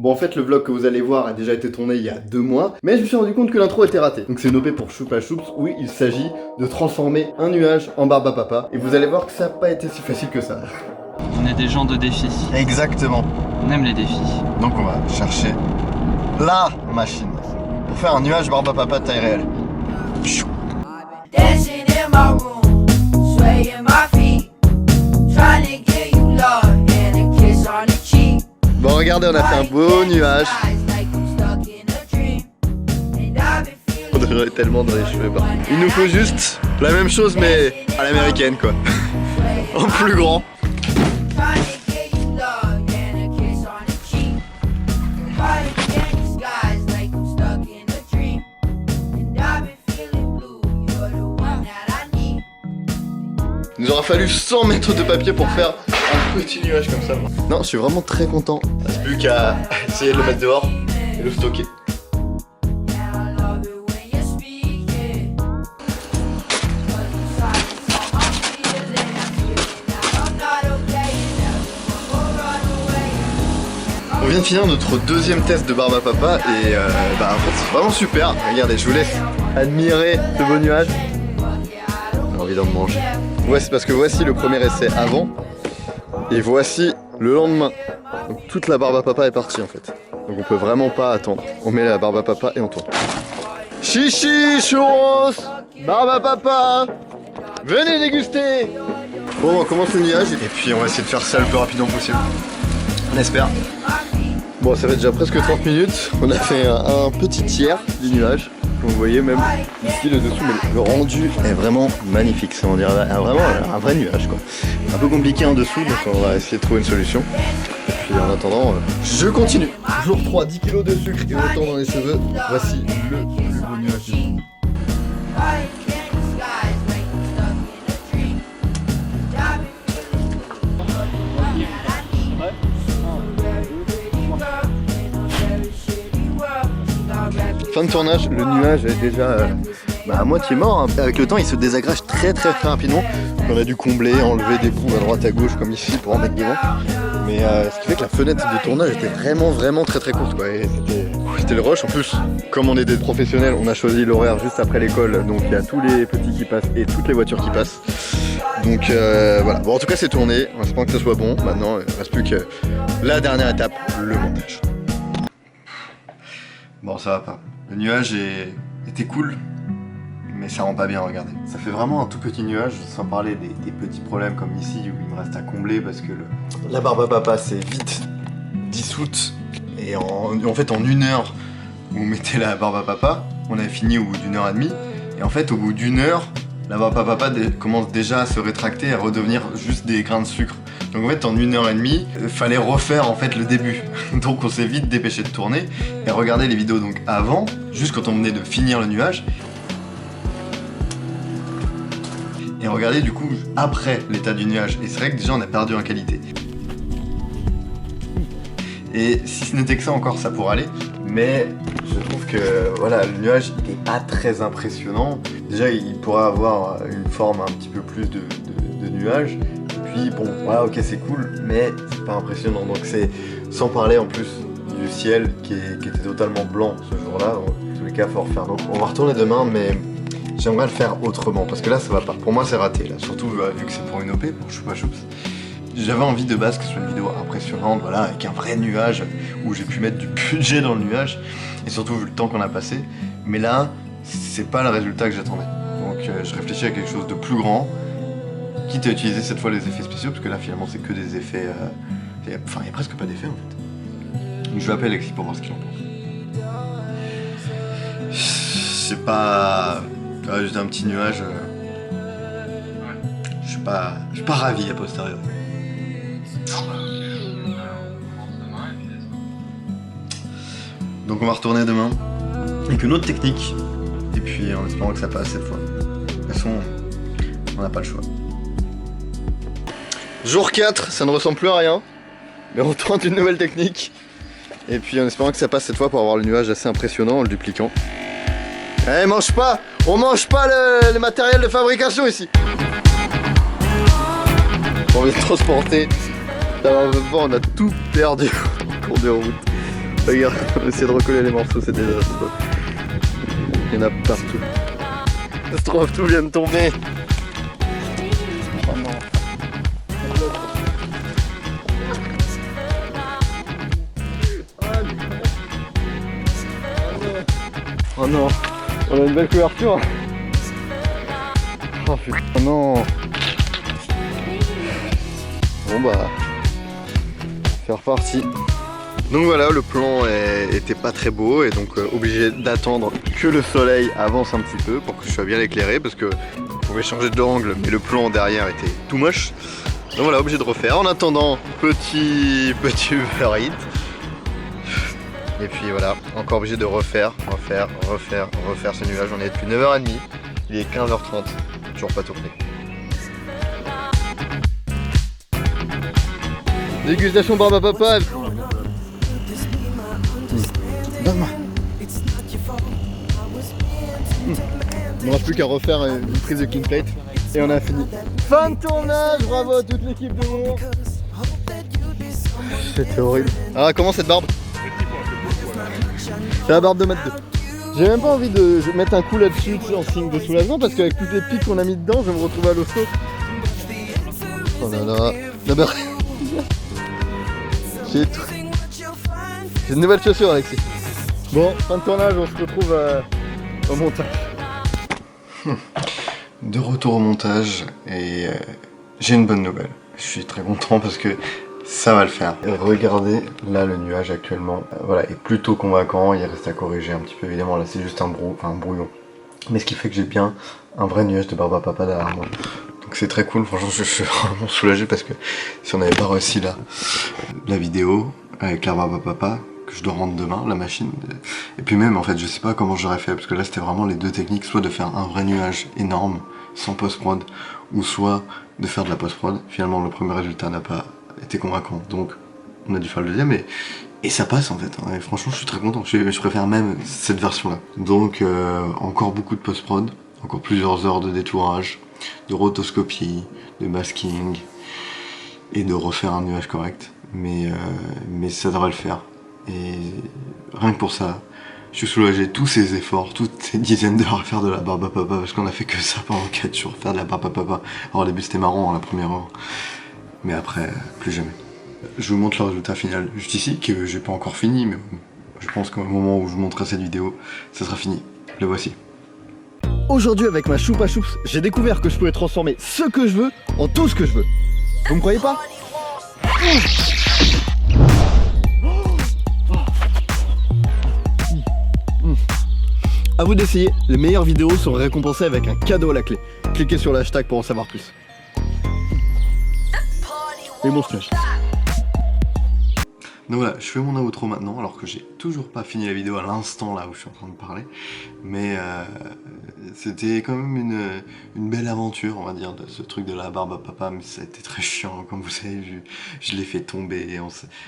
Bon, en fait, le vlog que vous allez voir a déjà été tourné il y a 2 mois, mais je me suis rendu compte que l'intro était ratée. Donc c'est une OP pour Choupa Choups où il s'agit de transformer un nuage en barbe à papa. Et vous allez voir que ça n'a pas été si facile que ça. On est des gens de défis. Exactement. On aime les défis. Donc on va chercher la machine pour faire un nuage barbe à papa de taille réelle. Bon, regardez, on a fait un beau nuage. On devrait tellement dans les cheveux. Bah. Il nous faut juste la même chose mais à l'américaine quoi. En plus grand. Il nous aura fallu 100 mètres de papier pour faire un petit nuage comme ça. Non, je suis vraiment très content. Il reste plus qu'à essayer de le mettre dehors et le stocker. On vient de finir notre deuxième test de barbe à papa et bah en fait c'est vraiment super. Regardez, je vous laisse admirer ce beau nuage. J'ai envie d'en manger. Ouais, c'est parce que voici le premier essai avant et voici le lendemain. Donc toute la barbe à papa est partie en fait. Donc on peut vraiment pas attendre. On met la barbe à papa et on tourne. Chichi, churros, barbe à papa, venez déguster. Bon, on commence le nuage et puis on va essayer de faire ça le plus rapidement possible. On espère. Bon, ça fait déjà presque 30 minutes. On a fait un petit tiers du nuage. Comme vous voyez même ici le dessous, mais le rendu est vraiment magnifique. On dirait vraiment un vrai nuage quoi. Un peu compliqué en dessous, donc on va essayer de trouver une solution. Et puis en attendant, je continue. Jour 3, 10 kg de sucre et autant dans les cheveux. Voici le plus beau nuage du monde. Fin de tournage, le nuage est déjà à moitié mort. Hein. Avec le temps, il se désagrège très rapidement. On a dû combler, enlever des bouts à droite à gauche comme ici pour en mettre devant. Mais ce qui fait que la fenêtre de tournage était vraiment très courte quoi. Et c'était le rush. En plus, comme on est des professionnels, on a choisi l'horaire juste après l'école. Donc il y a tous les petits qui passent et toutes les voitures qui passent. Donc voilà. Bon, en tout cas, c'est tourné. On espère que ça soit bon. Maintenant, il ne reste plus que la dernière étape, le montage. Bon, ça va pas. Le nuage était cool, mais ça rend pas bien, regardez. Ça fait vraiment un tout petit nuage, sans parler des petits problèmes comme ici où il me reste à combler parce que la barbe à papa s'est vite dissoute. Et en fait, en 1 heure, où on mettait la barbe à papa, on avait fini au bout d'1 heure et demie. Et en fait, au bout d'1 heure, la barbe à papa commence déjà à se rétracter et à redevenir juste des grains de sucre. Donc en fait en 1 heure et demie, fallait refaire en fait le début. Donc on s'est vite dépêché de tourner et regarder les vidéos donc avant, juste quand on venait de finir le nuage. Et regarder du coup après l'état du nuage. Et c'est vrai que déjà on a perdu en qualité. Et si ce n'était que ça encore ça pourrait aller. Mais je trouve que voilà, le nuage n'est pas très impressionnant. Déjà il pourrait avoir une forme un petit peu plus de nuage. Puis bon, voilà, ok c'est cool, mais c'est pas impressionnant. Donc c'est sans parler en plus du ciel qui était totalement blanc ce jour-là. En tous les cas, faut refaire. Donc on va retourner demain, mais j'aimerais le faire autrement parce que là ça va pas. Pour moi c'est raté là, surtout vu que c'est pour une OP, pour Choupa Choups. J'avais envie de base que ce soit une vidéo impressionnante, voilà, avec un vrai nuage où j'ai pu mettre du budget dans le nuage et surtout vu le temps qu'on a passé. Mais là, c'est pas le résultat que j'attendais. Donc je réfléchis à quelque chose de plus grand. Quitte à utiliser cette fois les effets spéciaux, parce que là finalement c'est que des effets... Enfin il n'y a presque pas d'effets en fait. Donc je vais appeler Alexis pour voir ce qu'il en pense. C'est pas... juste un petit nuage... Je suis pas ravi a posteriori. Donc on va retourner demain avec une autre technique. Et puis en espérant que ça passe cette fois. De toute façon, on n'a pas le choix. Jour 4, ça ne ressemble plus à rien, mais on tente une nouvelle technique. Et puis en espérant que ça passe cette fois pour avoir le nuage assez impressionnant en le dupliquant. Eh, mange pas! On mange pas le matériel de fabrication ici! On vient de transporter. Alors, on a tout perdu en cours de route. Regarde, on essaie de recoller les morceaux, c'est désastreux. Il y en a partout. Ça se trouve, tout vient de tomber. Oh non. Oh non. On a une belle couverture. Oh putain, oh non. Bon bah, c'est reparti. Donc voilà, le plan était pas très beau et donc obligé d'attendre que le soleil avance un petit peu pour que je sois bien éclairé parce que je pouvais changer d'angle mais le plan derrière était tout moche. Donc voilà, obligé de refaire. En attendant, petit Uber Eats. Et puis voilà, encore obligé de refaire ce nuage. On est depuis 9h30, il est 15h30, toujours pas tourné. Dégustation barbe à papa. Donne-moi. Il ne reste plus qu'à refaire une prise de King Plate et on a fini. Fin de tournage, bravo à toute l'équipe de Montmont. C'était horrible. Alors comment cette barbe? C'est la barbe de Matt 2. J'ai même pas envie de mettre un coup là-dessus en signe de soulagement parce qu'avec toutes les pics qu'on a mis dedans, je vais me retrouver à l'hosto. Oh là là. D'abord. J'ai tout. J'ai de nouvelles chaussures, Alexis. Bon, fin de tournage, on se retrouve au montage. De retour au montage et j'ai une bonne nouvelle. Je suis très content parce que ça va le faire. Regardez, là le nuage actuellement, voilà, est plutôt convaincant. Il reste à corriger un petit peu, évidemment. Là c'est juste un brouillon. Mais ce qui fait que j'ai bien un vrai nuage de barbe à papa derrière moi. Donc c'est très cool, franchement je suis vraiment soulagé parce que si on n'avait pas réussi là, la vidéo avec la barbe à papa, que je dois rendre demain, la machine. Et puis même en fait je sais pas comment j'aurais fait parce que là c'était vraiment les deux techniques, soit de faire un vrai nuage énorme sans post-prod, ou soit de faire de la post-prod. Finalement le premier résultat n'a pas été convaincant, donc on a dû faire le deuxième et ça passe en fait. Et franchement je suis très content, je préfère même cette version là. Donc encore beaucoup de post-prod, encore plusieurs heures de détourage, de rotoscopie, de masking et de refaire un nuage correct. Mais ça devrait le faire. Et rien que pour ça, je suis soulagé. Tous ces efforts, toutes ces dizaines d'heures à faire de la barbe à papa, parce qu'on a fait que ça pendant 4 jours, faire de la barbe à papa. Alors au début c'était marrant, la première heure, mais après, plus jamais. Je vous montre le résultat final juste ici, que j'ai pas encore fini, mais je pense qu'au moment où je vous montrerai cette vidéo, ça sera fini. Le voici. Aujourd'hui avec ma Choupa Choups, j'ai découvert que je pouvais transformer ce que je veux en tout ce que je veux. Vous me croyez pas? A vous d'essayer, les meilleures vidéos sont récompensées avec un cadeau à la clé. Cliquez sur le hashtag pour en savoir plus. Et mon stage. Donc voilà, je fais mon outro maintenant, alors que j'ai toujours pas fini la vidéo à l'instant là où je suis en train de parler. Mais c'était quand même une belle aventure, on va dire, de ce truc de la barbe à papa. Mais ça a été très chiant, comme vous savez, je l'ai fait tomber.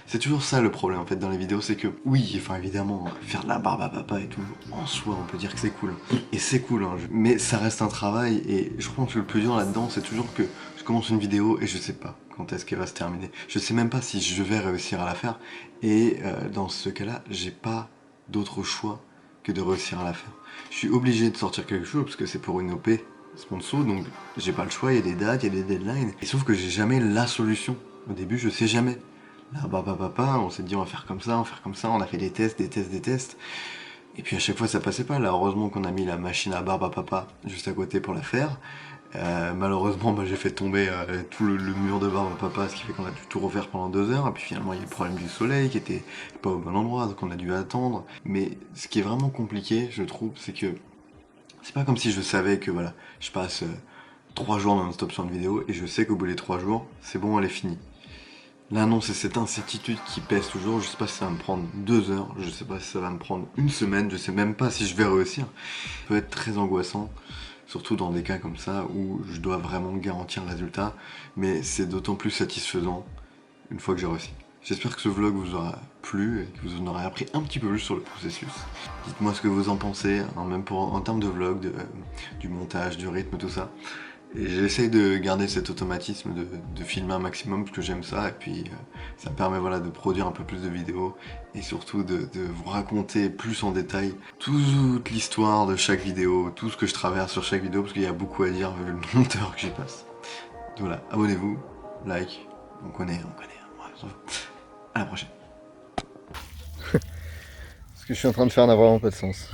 C'est toujours ça le problème en fait dans les vidéos, c'est que oui, enfin évidemment, faire de la barbe à papa et tout, en soi on peut dire que c'est cool. Et c'est cool, hein, mais ça reste un travail et je pense que le plus dur là-dedans, c'est toujours que je commence une vidéo et je sais pas quand est-ce qu'elle va se terminer. Je sais même pas si je vais réussir à la faire. Et dans ce cas-là, j'ai pas d'autre choix que de réussir à la faire. Je suis obligé de sortir quelque chose parce que c'est pour une OP sponsor, donc j'ai pas le choix, il y a des dates, il y a des deadlines. Et sauf que j'ai jamais la solution. Au début, je sais jamais. Là, papa, on s'est dit on va faire comme ça, on a fait des tests. Et puis à chaque fois ça passait pas. Là, heureusement qu'on a mis la machine à barbe à papa juste à côté pour la faire. Malheureusement j'ai fait tomber tout le mur de barbe à papa, ce qui fait qu'on a dû tout refaire pendant 2 heures. Et puis finalement il y a eu le problème du soleil qui était pas au bon endroit, donc on a dû attendre. Mais ce qui est vraiment compliqué, je trouve, c'est que c'est pas comme si je savais que voilà, je passe 3 jours non-stop sur une vidéo et je sais qu'au bout des 3 jours, c'est bon, elle est finie. Là non, c'est cette incertitude qui pèse toujours. Je sais pas si ça va me prendre 2 heures, je sais pas si ça va me prendre une semaine, je sais même pas si je vais réussir. Ça peut être très angoissant. Surtout dans des cas comme ça où je dois vraiment garantir le résultat, mais c'est d'autant plus satisfaisant une fois que j'ai réussi. J'espère que ce vlog vous aura plu et que vous en aurez appris un petit peu plus sur le processus. Dites-moi ce que vous en pensez, hein, même en termes de vlog, du montage, du rythme, tout ça. Et j'essaye de garder cet automatisme de filmer un maximum parce que j'aime ça et puis ça me permet voilà, de produire un peu plus de vidéos et surtout de vous raconter plus en détail toute l'histoire de chaque vidéo, tout ce que je traverse sur chaque vidéo parce qu'il y a beaucoup à dire vu le nombre d'heures que j'y passe. Donc voilà, abonnez-vous, like, on connaît. À la prochaine. Ce que je suis en train de faire n'a vraiment pas de sens.